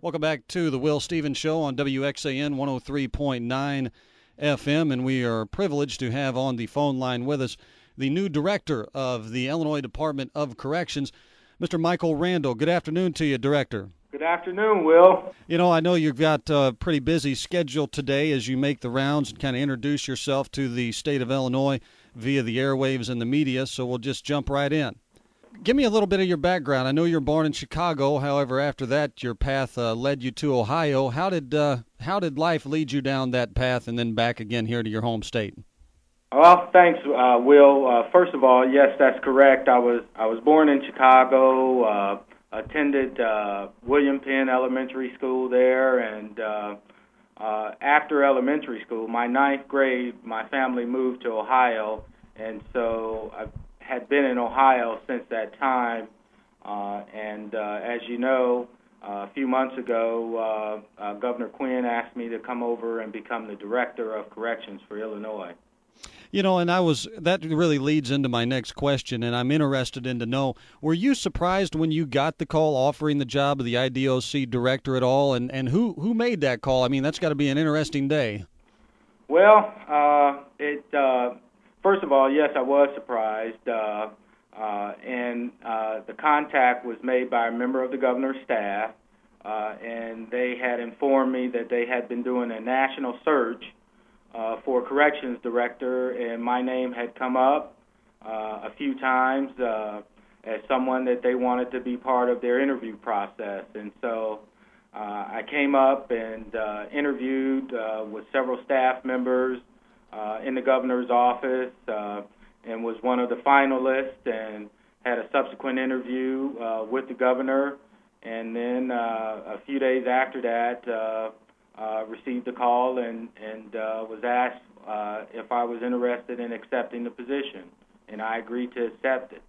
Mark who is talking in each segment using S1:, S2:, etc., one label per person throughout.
S1: Welcome back to the Will Stevens Show on WXAN 103.9 FM, and we are privileged to have on the phone line with us the new director of the Illinois Department of Corrections, Mr. Micheal Randle. Good afternoon to you, Director.
S2: Good afternoon, Will.
S1: You know, I know you've got a pretty busy schedule today as you make the rounds and kind of introduce yourself to the state of Illinois via the airwaves and the media, so we'll just jump right in. Give me a little bit of your background. I know you were born in Chicago. However, after that, your path led you to Ohio. How did life lead you down that path and then back again here to your home state?
S2: Well, thanks, Will. First of all, yes, that's correct. I was born in Chicago. Attended William Penn Elementary School there, and after elementary school, my ninth grade, my family moved to Ohio, and so I had been in Ohio since that time. And as you know, a few months ago, Governor Quinn asked me to come over and become the Director of Corrections for Illinois.
S1: You know, and that really leads into my next question, and I'm interested in to know, were you surprised when you got the call offering the job of the IDOC director at all, and who made that call? I mean, that's got to be an interesting day.
S2: Well, first of all, yes, I was surprised, and the contact was made by a member of the governor's staff, and they had informed me that they had been doing a national search for a corrections director, and my name had come up a few times as someone that they wanted to be part of their interview process. And so I came up and interviewed with several staff members in the governor's office and was one of the finalists, and had a subsequent interview with the governor. And then a few days after that, received a call and was asked if I was interested in accepting the position, and I agreed to accept it.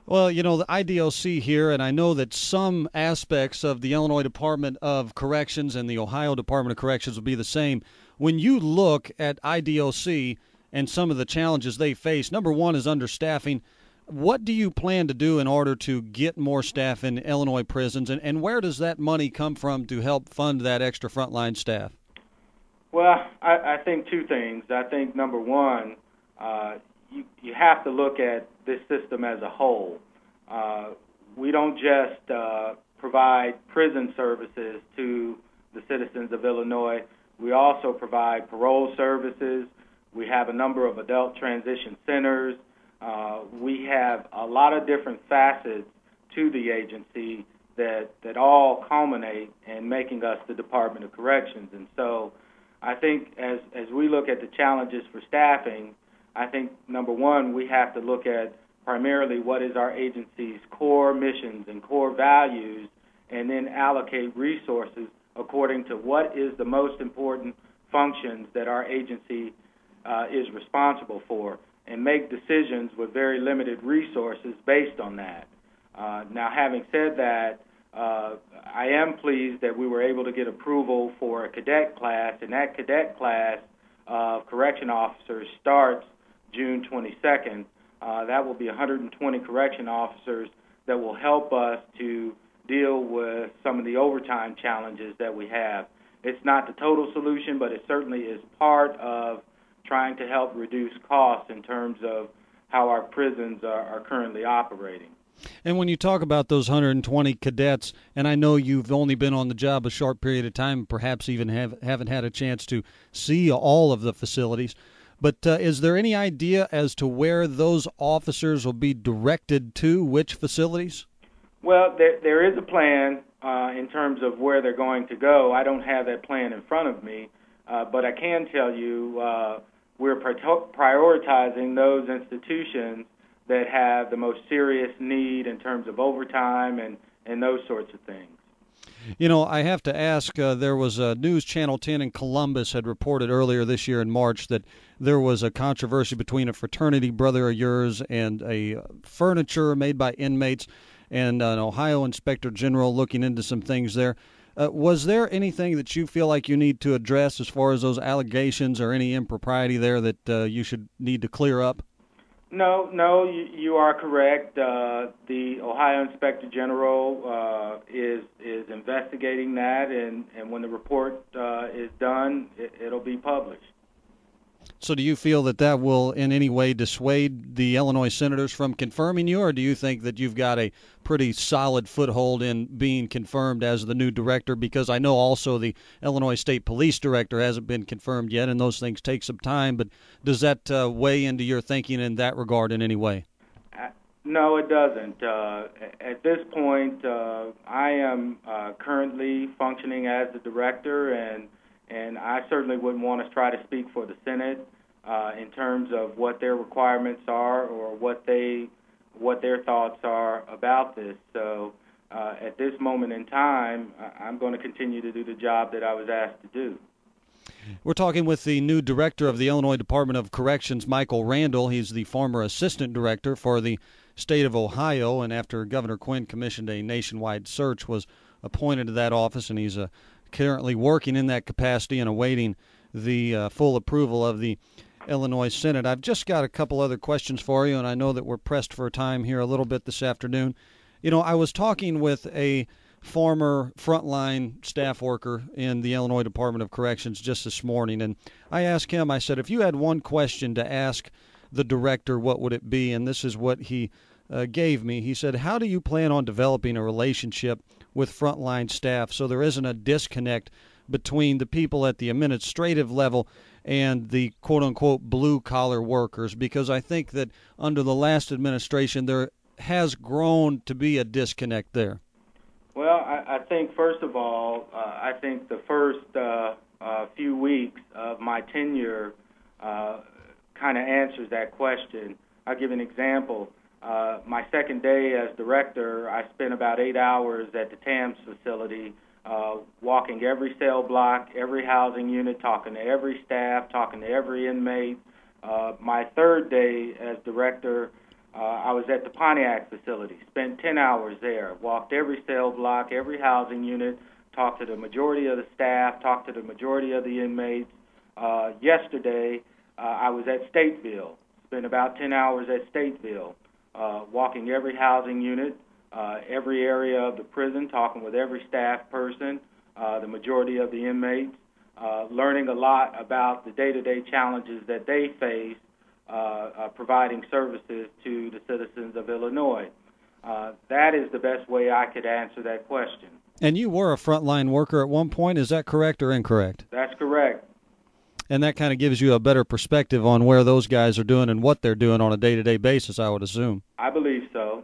S1: Well, you know, the IDOC here, and I know that some aspects of the Illinois Department of Corrections and the Ohio Department of Corrections will be the same. When you look at IDOC and some of the challenges they face, number one is understaffing. What do you plan to do in order to get more staff in Illinois prisons, and where does that money come from to help fund that extra frontline staff?
S2: Well, I think two things. I think, number one, you have to look at this system as a whole. We don't just provide prison services to the citizens of Illinois. We also provide parole services. We have a number of adult transition centers. We have a lot of different facets to the agency that all culminate in making us the Department of Corrections. And so I think as we look at the challenges for staffing, I think, number one, we have to look at primarily what is our agency's core missions and core values, and then allocate resources according to what is the most important functions that our agency is responsible for, and make decisions with very limited resources based on that. Now, having said that, I am pleased that we were able to get approval for a cadet class, and that cadet class of correction officers starts June 22nd. That will be 120 correction officers that will help us to deal with some of the overtime challenges that we have. It's not the total solution, but it certainly is part of trying to help reduce costs in terms of how our prisons are currently operating.
S1: And when you talk about those 120 cadets, and I know you've only been on the job a short period of time, perhaps even haven't had a chance to see all of the facilities, but is there any idea as to where those officers will be directed to, which facilities?
S2: Well, there is a plan in terms of where they're going to go. I don't have that plan in front of me, but I can tell you we're prioritizing those institutions that have the most serious need in terms of overtime and those sorts of things.
S1: You know, I have to ask, there was a News Channel 10 in Columbus had reported earlier this year in March that there was a controversy between a fraternity brother of yours and a furniture made by inmates, and an Ohio Inspector General looking into some things there. Was there anything that you feel like you need to address as far as those allegations or any impropriety there that you should need to clear up?
S2: No, you are correct. The Ohio Inspector General is investigating that, and when the report is done, it'll be published.
S1: So do you feel that that will in any way dissuade the Illinois senators from confirming you, or do you think that you've got a pretty solid foothold in being confirmed as the new director? Because I know also the Illinois State Police Director hasn't been confirmed yet, and those things take some time, but does that weigh into your thinking in that regard in any way?
S2: No, it doesn't. At this point, I am currently functioning as the director, and I certainly wouldn't want to try to speak for the Senate in terms of what their requirements are or what their thoughts are about this. So at this moment in time, I'm going to continue to do the job that I was asked to do.
S1: We're talking with the new director of the Illinois Department of Corrections, Micheal Randle. He's the former assistant director for the state of Ohio, and after Governor Quinn commissioned a nationwide search, was appointed to that office, and he's currently working in that capacity and awaiting the full approval of the Illinois Senate. I've just got a couple other questions for you, and I know that we're pressed for time here a little bit this afternoon. You know, I was talking with a former frontline staff worker in the Illinois Department of Corrections just this morning, and I asked him, I said, if you had one question to ask the director, what would it be? And this is what he gave me. He said, how do you plan on developing a relationship with frontline staff so there isn't a disconnect between the people at the administrative level and the quote-unquote blue-collar workers? Because I think that under the last administration there has grown to be a disconnect there.
S2: Well, I think, first of all, I think the first few weeks of my tenure kind of answers that question. I'll give an example. My second day as director, I spent about 8 hours at the TAMS facility, walking every cell block, every housing unit, talking to every staff, talking to every inmate. My third day as director, I was at the Pontiac facility, spent 10 hours there, walked every cell block, every housing unit, talked to the majority of the staff, talked to the majority of the inmates. Yesterday, I was at Stateville, spent about 10 hours at Stateville, walking every housing unit, every area of the prison, talking with every staff person, the majority of the inmates, learning a lot about the day-to-day challenges that they face, providing services to the citizens of Illinois. That is the best way I could answer that question.
S1: And you were a frontline worker at one point, is that correct or incorrect?
S2: That's correct.
S1: And that kind of gives you a better perspective on where those guys are doing and what they're doing on a day-to-day basis, I would assume.
S2: I believe so.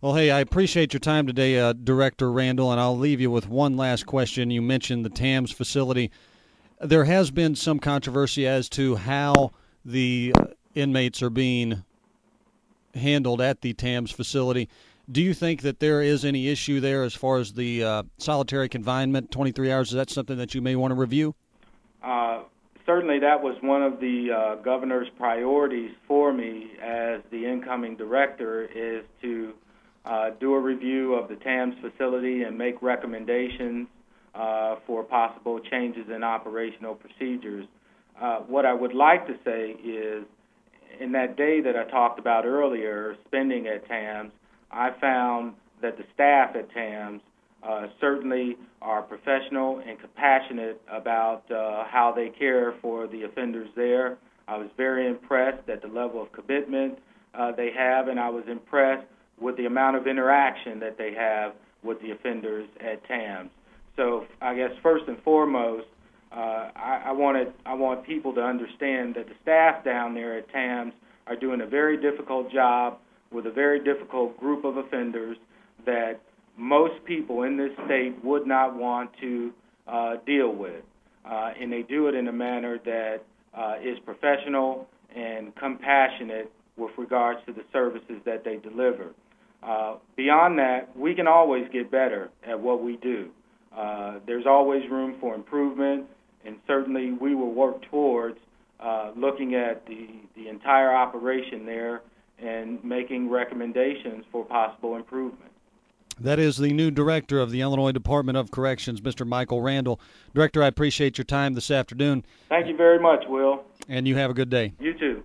S1: Well, hey, I appreciate your time today, Director Randle, and I'll leave you with one last question. You mentioned the TAMS facility. There has been some controversy as to how the inmates are being handled at the TAMS facility. Do you think that there is any issue there as far as the solitary confinement, 23 hours? Is that something that you may want to review?
S2: Certainly that was one of the governor's priorities for me as the incoming director, is to do a review of the TAMS facility and make recommendations for possible changes in operational procedures. What I would like to say is, in that day that I talked about earlier, spending at TAMS, I found that the staff at TAMS certainly are professional and compassionate about how they care for the offenders there. I was very impressed at the level of commitment they have, and I was impressed with the amount of interaction that they have with the offenders at TAMS. So I guess first and foremost, I want people to understand that the staff down there at TAMS are doing a very difficult job with a very difficult group of offenders that most people in this state would not want to deal with. And they do it in a manner that is professional and compassionate with regards to the services that they deliver. Beyond that, we can always get better at what we do. There's always room for improvement, and certainly we will work towards looking at the entire operation there and making recommendations for possible improvement.
S1: That is the new director of the Illinois Department of Corrections, Mr. Micheal Randle. Director, I appreciate your time this afternoon.
S2: Thank you very much, Will.
S1: And you have a good day.
S2: You too.